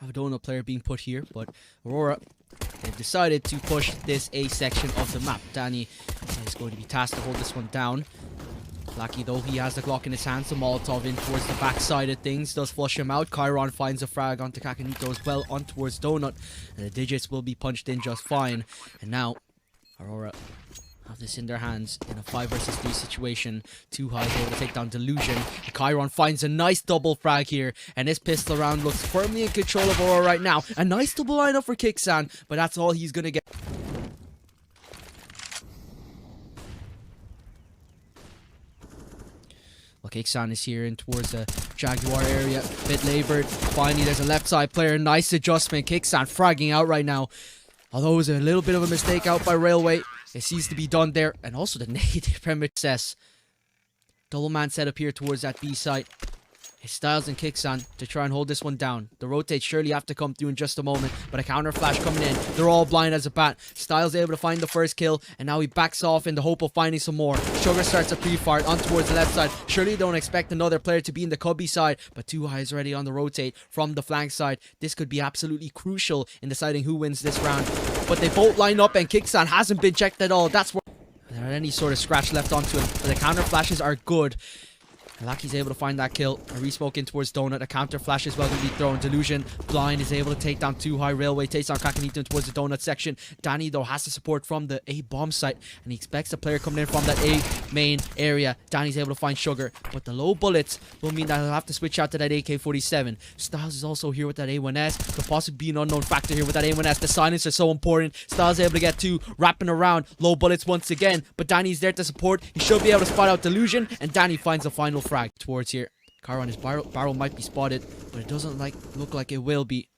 have a donut player being put here, but Aurora, they've decided to push this A section of the map. Danny is going to be tasked to hold this one down. Lucky though, he has the Glock in his hands. The Molotov in towards the backside of things does flush him out. Chiron finds a frag onto Kakanito as well on towards Donut, and the digits will be punched in just fine. And now Aurora have this in their hands in a 5 versus 3 situation. Too high able to take down Delusion. Chiron finds a nice double frag here, and this pistol round looks firmly in control of Aurora right now. A nice double lineup for Kixan, but that's all he's gonna get. Well, Kixan is here in towards the Jaguar area, a bit labored. Finally, there's a left side player. Nice adjustment. Kixan fragging out right now. Although it was a little bit of a mistake out by Railway, it seems to be done there. And also the negative premises. Double man set up here towards that B site. It's Styles and Kixan to try and hold this one down. The rotates surely have to come through in just a moment, but a counter flash coming in. They're all blind as a bat. Styles able to find the first kill, and now he backs off in the hope of finding some more. Sugar starts a pre-fire on towards the left side. Surely don't expect another player to be in the Cubby side, but Too High is already on the rotate from the flank side. This could be absolutely crucial in deciding who wins this round. But they both line up, and Kixan hasn't been checked at all. That's where there are any sort of scratch left onto him, but the counter flashes are good. Lucky's able to find that kill. A resmoke in towards Donut. A counter flash is well going to be thrown. Delusion blind is able to take down Too High. Railway takes down Kakanito towards the Donut section. Danny though has the support from the A bomb site, and he expects a player coming in from that A main area. Danny's able to find Sugar, but the low bullets will mean that he'll have to switch out to that AK-47. Styles is also here with that A1S. Could possibly be an unknown factor here with that A1S. The silence are so important. Styles able to get two, wrapping around. Low bullets once again, but Danny's there to support. He should be able to spot out Delusion, and Danny finds the final frag towards here. Chiron, his barrel might be spotted, but it doesn't look like it will be.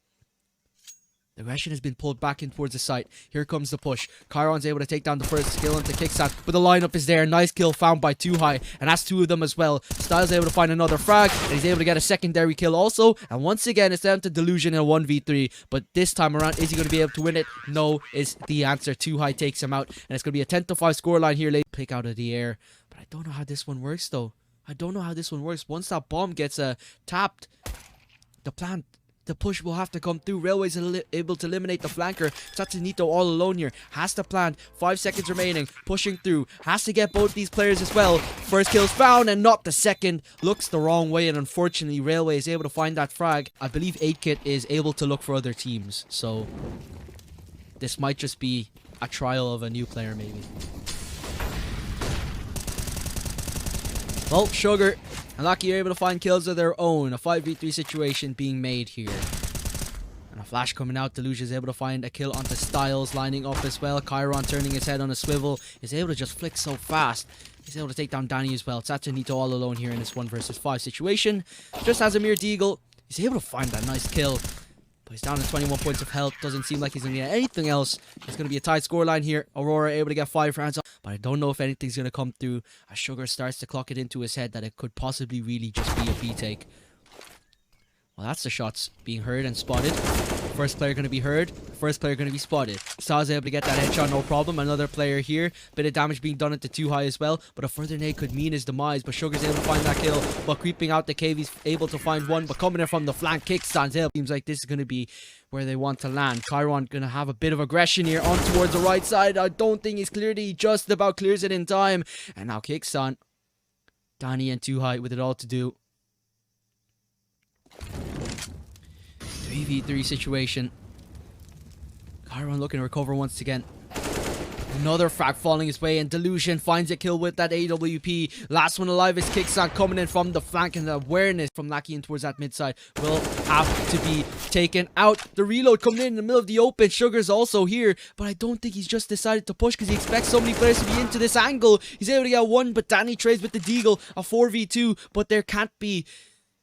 The aggression has been pulled back in towards the site. Here comes the push. Chiron's able to take down the first kill into Kickstart, but the lineup is there. Nice kill found by Too High, and that's two of them as well. Styles able to find another frag, and he's able to get a secondary kill also. And once again, it's down to Delusion in a 1v3. But this time around, is he going to be able to win it? No is the answer. Too High takes him out, and it's going to be a 10-5 scoreline here. Late pick out of the air, but I don't know how this one works though. I don't know how this one works. Once that bomb gets tapped, the push will have to come through. Railway's able to eliminate the flanker. Tatsunito all alone here. Has to plant. 5 seconds remaining. Pushing through. Has to get both these players as well. First kill's found and not the second. Looks the wrong way, and unfortunately Railway is able to find that frag. I believe 8-Kit is able to look for other teams. So this might just be a trial of a new player maybe. Well, Sugar and Lucky are able to find kills of their own. A 5v3 situation being made here. And a flash coming out. Delusion is able to find a kill onto Styles, lining up as well. Chiron turning his head on a swivel. Is able to just flick so fast. He's able to take down Danny as well. Tatsunito all alone here in this 1 versus 5 situation. Just as a mere deagle, he's able to find that nice kill. But he's down to 21 points of health. Doesn't seem like he's going to get anything else. It's going to be a tight scoreline here. Aurora able to get 5 rounds up. But I don't know if anything's going to come through. As Sugar starts to clock it into his head that it could possibly really just be a B take. Well, that's the shots being heard and spotted. First player going to be heard. First player going to be spotted. Styles able to get that headshot, no problem. Another player here. Bit of damage being done into Too High as well. But a further nade could mean his demise. But Sugar's able to find that kill. But creeping out the cave, he's able to find one. But coming in from the flank, Kickstan's hill. Seems like this is going to be where they want to land. Chiron going to have a bit of aggression here on towards the right side. I don't think he's cleared it. He just about clears it in time. And now Kickstan, Danny and Too High with it all to do. 3v3 situation. Chiron looking to recover once again. Another frag falling his way, and Delusion finds a kill with that AWP. Last one alive is Kickstart coming in from the flank, and the awareness from Lackey in towards that mid side will have to be taken out. The reload coming in the middle of the open. Sugar's also here, but I don't think he's just decided to push because he expects so many players to be into this angle. He's able to get one, but Danny trades with the deagle. A 4v2, but there can't be...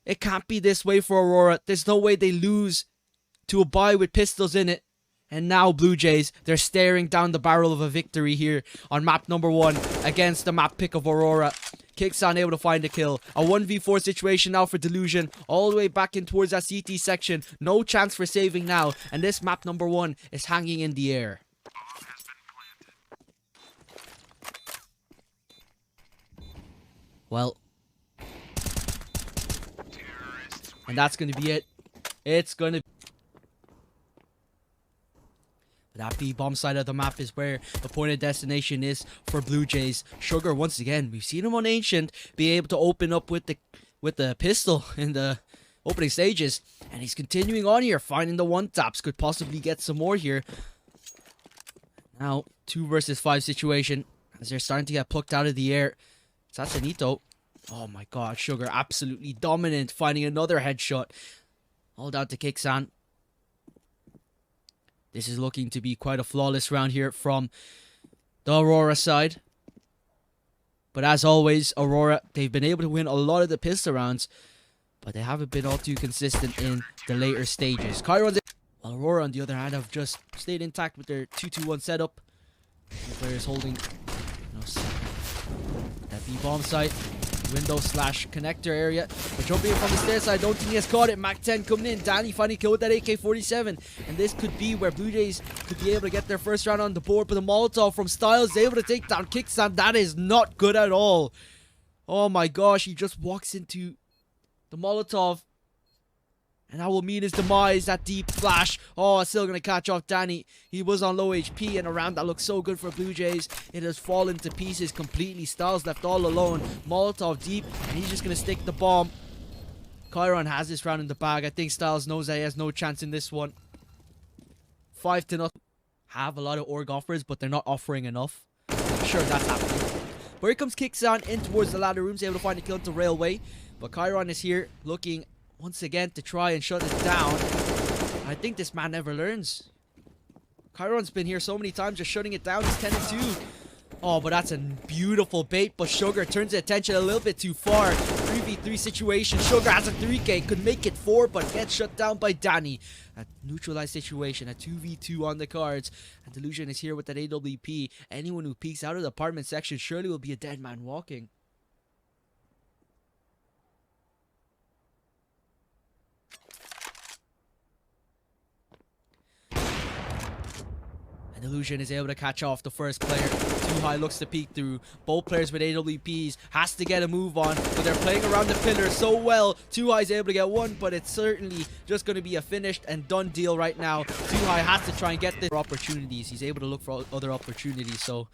It can't be this way for Aurora. There's no way they lose to a buy with pistols in it. And now Blue Jays, they're staring down the barrel of a victory here on map number 1 against the map pick of Aurora. Kicksan able to find a kill. A 1v4 situation now for Delusion. All the way back in towards that CT section. No chance for saving now. And this map number 1 is hanging in the air. Well... And that's going to be it. It's going to... That B bomb side of the map is where the point of destination is for Blue Jays. Sugar, once again, we've seen him on Ancient be able to open up with the pistol in the opening stages, and he's continuing on here, finding the one taps. Could possibly get some more here. Now 2 versus 5 situation as they're starting to get plucked out of the air. Satsanito, oh my god, Sugar absolutely dominant, finding another headshot. All down to Kixan. This is looking to be quite a flawless round here from the Aurora side. But as always, Aurora, they've been able to win a lot of the pistol rounds, but they haven't been all too consistent in the later stages. Chiron's, while Aurora, on the other hand, have just stayed intact with their 2-2-1 setup. The players holding that B-bomb site, window slash connector area. But jumping in from the stairs side, I don't think he has caught it. Mac 10 coming in. Danny finally killed with that AK-47. And this could be where Blue Jays could be able to get their first round on the board. But the Molotov from Styles is able to take down Kickstand. That is not good at all. Oh my gosh, he just walks into the Molotov, and that will mean his demise. That deep flash. Oh, still going to catch off Danny. He was on low HP, and a round that looks so good for Blue Jays. It has fallen to pieces completely. Styles left all alone. Molotov deep, and he's just going to stick the bomb. Chiron has this round in the bag. I think Styles knows that he has no chance in this one. 5-0. Have a lot of org offers, but they're not offering enough. I'm sure that's happening. But here comes Kixan in towards the ladder rooms, able to find a kill into Railway. But Chiron is here looking once again to try and shut it down. I think this man never learns. Chiron's been here so many times just shutting it down. He's 10-2. Oh, but that's a beautiful bait. But Sugar turns the attention a little bit too far. 3v3 situation. Sugar has a 3k. Could make it 4, but gets shut down by Danny. A neutralized situation. A 2v2 on the cards. And Delusion is here with that AWP. Anyone who peeks out of the apartment section surely will be a dead man walking. Illusion is able to catch off the first player. Too High looks to peek through. Both players with AWPs has to get a move on, but they're playing around the pillar so well. Too High is able to get one, but it's certainly just going to be a finished and done deal right now. Too High has to try and get the opportunities. He's able to look for other opportunities, so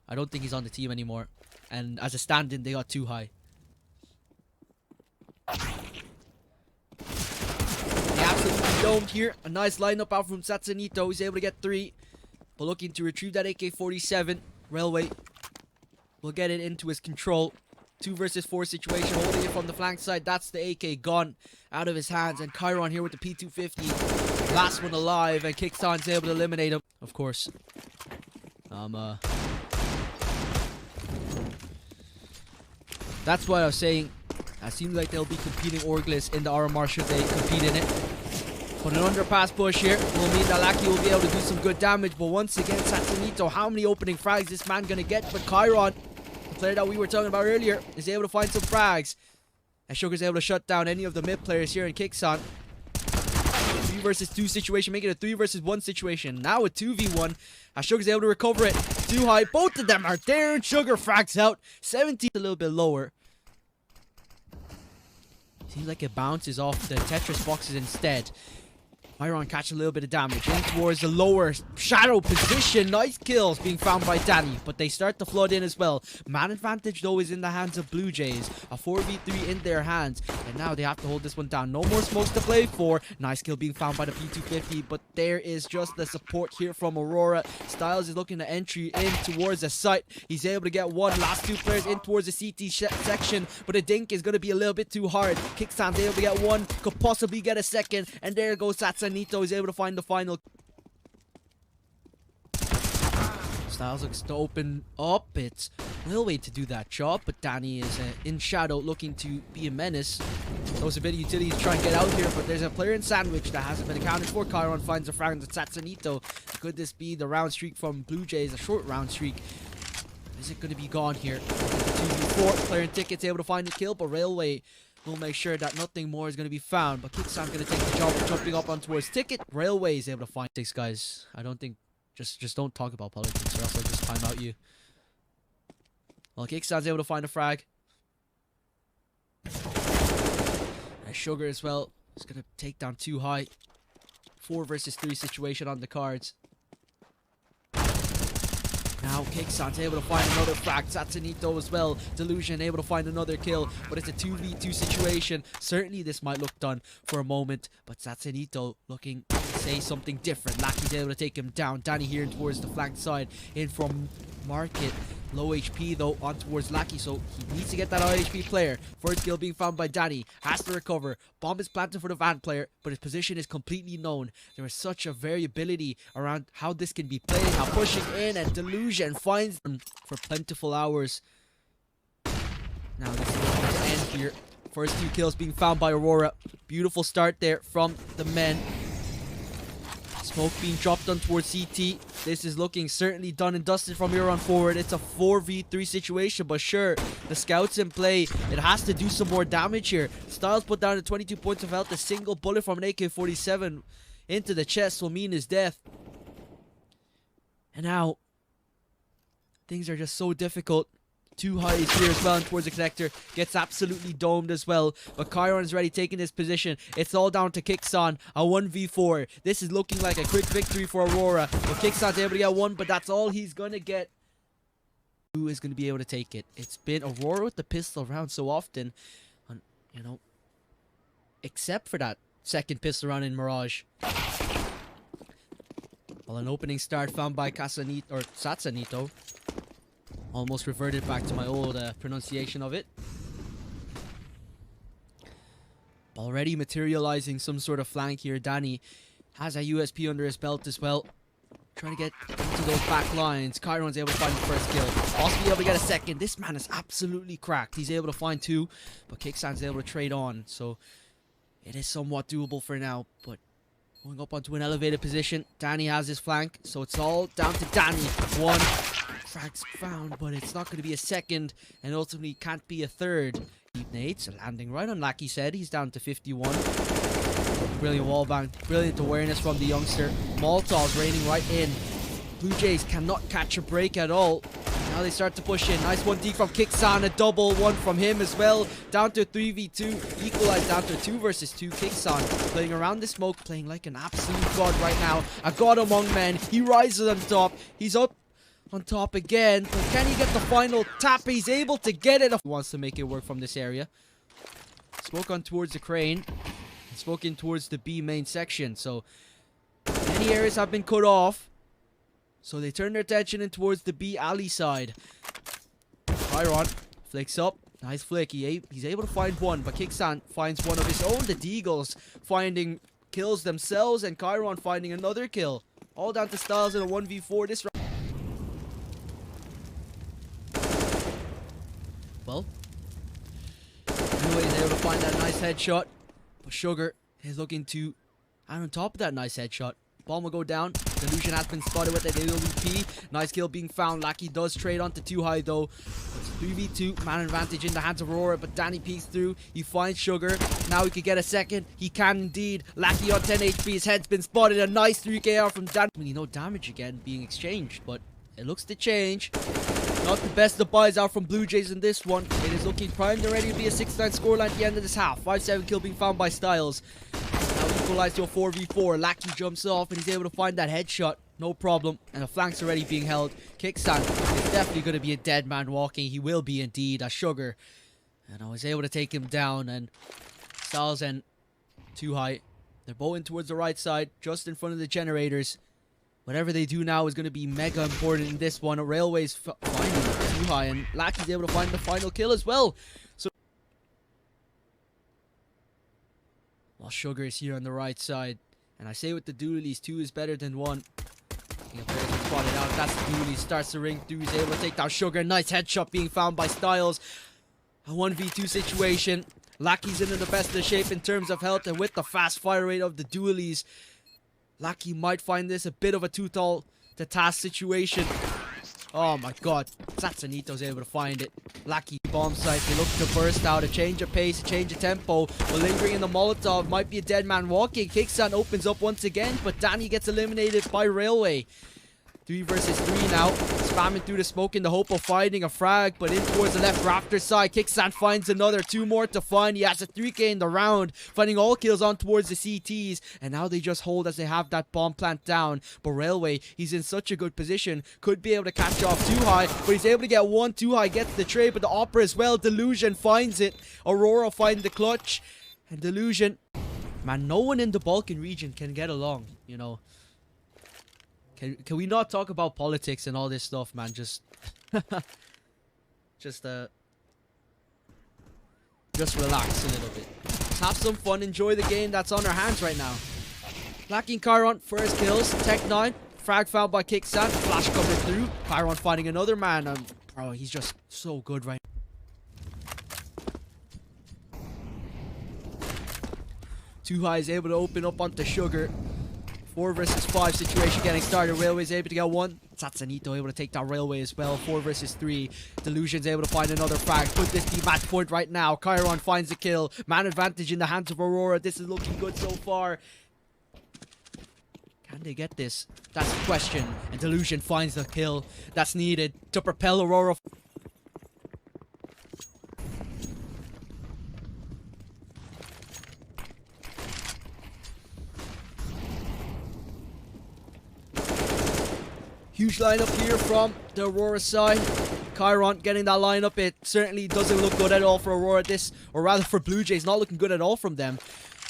I don't think he's on the team anymore. And as a stand-in, they got Too High. They absolutely domed here. A nice lineup out from Satsanito. He's able to get 3. But looking to retrieve that AK-47. Railway will get it into his control. 2 versus 4 situation. Holding it from the flank side. That's the AK gone out of his hands. And Chiron here with the P250. Last one alive. And Kickstan's able to eliminate him. Of course. That's what I was saying. It seems like they'll be competing Orgless in the RMR should they compete in it. But an underpass push here will mean that Lackey will be able to do some good damage. But once again, Satsanito, how many opening frags this man gonna get? But Chiron, the player that we were talking about earlier, is able to find some frags. And Sugar's able to shut down any of the mid players here in Kixan. 3 versus 2 situation, making it a 3 versus 1 situation. Now a 2v1. As Sugar's able to recover it. Too High, both of them are there, and Sugar frags out. 17, a little bit lower. Seems like it bounces off the Tetris boxes instead. Chiron catch a little bit of damage in towards the lower shadow position. Nice kills being found by Danny, but they start to flood in as well. Man advantage though is in the hands of Blue Jays. A 4v3 in their hands, and now they have to hold this one down. No more smokes to play for. Nice kill being found by the P250, but there is just the support here from Aurora. Styles is looking to entry in towards the site. He's able to get one. Last 2 players in towards the CT section, but a dink is going to be a little bit too hard. Kickstan's able to get one, could possibly get a second, and there goes Satsanito. Is able to find the final. Styles looks to open up. It's a little way to do that job, but Danny is in shadow looking to be a menace. Those a bit of utility to try and get out here, but there's a player in sandwich that hasn't been accounted for. Chiron finds a frag to Satsanito. Could this be the round streak from Blue Jays? A short round streak. Is it going to be gone here? 2v4. Player in tickets able to find the kill, but Railway will make sure that nothing more is going to be found. But Kickstan's going to take the job of jumping up on towards Ticket. Railway is able to find 6 guys. I don't think... Just don't talk about politics or else I'll just time out you. Well, Kickstan's able to find a frag. And Sugar as well is going to take down Too High. 4 versus 3 situation on the cards. Now Kicksan's able to find another frag. Satsanito as well. Delusion able to find another kill. But it's a 2v2 situation. Certainly this might look done for a moment. But Satsanito looking to say something different. Lucky's able to take him down. Danny here towards the flank side. In from Market. Low HP though on towards Lucky, so he needs to get that high HP player. First kill being found by Danny. Has to recover. Bomb is planted for the van player, but his position is completely known. There is such a variability around how this can be played. Now pushing in, and Delusion finds them for plentiful hours. Now this is going to end here. First 2 kills being found by Aurora. Beautiful start there from the men. Smoke being dropped on towards CT. This is looking certainly done and dusted from here on forward. It's a 4v3 situation, but sure, the scouts in play. It has to do some more damage here. Styles put down to 22 points of health. A single bullet from an AK-47 into the chest will mean his death. And now, things are just so difficult. 2 highs here as well, and towards the connector. Gets absolutely domed as well. But Chiron is already taking his position. It's all down to Kixon. A 1v4. This is looking like a quick victory for Aurora. But Kixon's able to get 1, but that's all he's going to get. Who is going to be able to take it? It's been Aurora with the pistol round so often. You know, except for that second pistol round in Mirage. Well, an opening start found by Satsanito. Almost reverted back to my old pronunciation of it. Already materializing some sort of flank here. Danny has a USP under his belt as well. Trying to get into those back lines. Chiron's able to find the first kill. Possibly able to get a second. This man is absolutely cracked. He's able to find 2, but Kicksan's able to trade on. So it is somewhat doable for now. But going up onto an elevated position. Danny has his flank, so it's all down to Danny. 1. Frags found, but it's not going to be a second, and ultimately can't be a third. Deep nades landing right on Lackey said. He's down to 51. Brilliant wallbang, brilliant awareness from the youngster. Molotov's raining right in. Blue Jays cannot catch a break at all. Now they start to push in. Nice 1D from Kixon, a double 1 from him as well. Down to 3v2, equalized down to 2 versus 2. Kixon playing around the smoke, playing like an absolute god right now. A god among men. He rises on top. He's up on top again, but can he get the final tap? He's able to get it. He wants to make it work from this area. Smoke on towards the crane. Smoke in towards the B main section. So many areas have been cut off. So they turn their attention in towards the B alley side. Chiron flicks up. Nice flick. He's able to find 1, but Kixan finds 1 of his own. The Deagles finding kills themselves, and Chiron finding another kill. All down to Styles in a 1v4 this round. Well, anyway, he's able to find that nice headshot. But Sugar is looking to, and on top of that nice headshot, bomb will go down. Delusion has been spotted with the AWP. Nice kill being found. Lackey does trade onto 2 high though. It's 3v2, man advantage in the hands of Aurora, but Danny peeks through. He finds Sugar. Now he could get a second. He can indeed. Lackey on 10 HP. His head's been spotted. A nice 3KR from Danny. Really no damage again being exchanged, but it looks to change. Not the best of buys out from Blue Jays in this one. It is looking primed and ready to be a 6-9 scoreline at the end of this half. 5-7 kill being found by Styles. Now equalized to a 4v4. Lackey jumps off and he's able to find that headshot. No problem. And the flank's already being held. Kickstand is definitely going to be a dead man walking. He will be indeed. A Sugar. And I was able to take him down. And Styles and 2 high. They're both in towards the right side. Just in front of the generators. Whatever they do now is going to be mega important in this one. Railway's finding 2 high, and Lackey's able to find the final kill as well. So, while Sugar is here on the right side, and I say with the dualies, 2 is better than 1. Spotted out. That's the dualies. Starts to ring through. He's able to take down Sugar. Nice headshot being found by Styles. A 1v2 situation. Lackey's in the best of the shape in terms of health, and with the fast fire rate of the dualies, Lackey might find this a bit of a too tall to task situation. Oh my god. Satsanito's able to find it. Lackey bomb site. They look to burst out. A change of pace, a change of tempo. But lingering in the Molotov. Might be a dead man walking. Kicksan opens up once again, but Danny gets eliminated by Railway. 3 versus 3 now. spamming through the smoke in the hope of finding a frag, but in towards the left rafter side. Kickstand finds another. 2 more to find. He has a 3k in the round, finding all kills on towards the CTs, and now they just hold as they have that bomb plant down. But Railway, he's in such a good position, could be able to catch off Too High, but he's able to get one. Too High gets the trade, but the Opera as well. Delusion finds it. Aurora finds the clutch, and Delusion, man, no one in the Balkan region can get along, you know. Can we not talk about politics and all this stuff, man? Just just relax a little bit. Just have some fun, enjoy the game that's on our hands right now. Lacking Chiron, first kills. Tech9, frag found by Kickstand, flash coming through. Chiron finding another man, bro, he's just so good right now. Too High is able to open up onto Sugar. 4 versus 5 situation getting started. Railway is able to get one. Satsanito able to take that Railway as well. 4 versus 3. Delusion's able to find another frag. Put this team match point right now. Chiron finds the kill. Man advantage in the hands of Aurora. This is looking good so far. Can they get this? That's the question. And Delusion finds the kill that's needed to propel Aurora. Huge lineup here from the Aurora side. Chiron getting that lineup. It certainly doesn't look good at all for Aurora. This, or rather for Blue Jays, not looking good at all from them.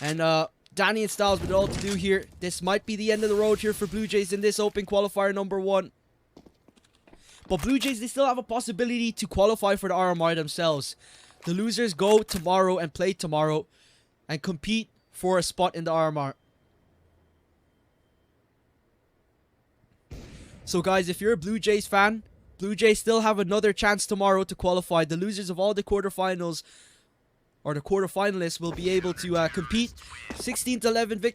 And Danny and Styles with it all to do here. This might be the end of the road here for Blue Jays in this open qualifier number 1. But Blue Jays, they still have a possibility to qualify for the RMR themselves. The losers go tomorrow and play tomorrow and compete for a spot in the RMR. So guys, if you're a Blue Jays fan, Blue Jays still have another chance tomorrow to qualify. The losers of all the quarterfinals, or the quarterfinalists, will be able to compete. 16-11 victory.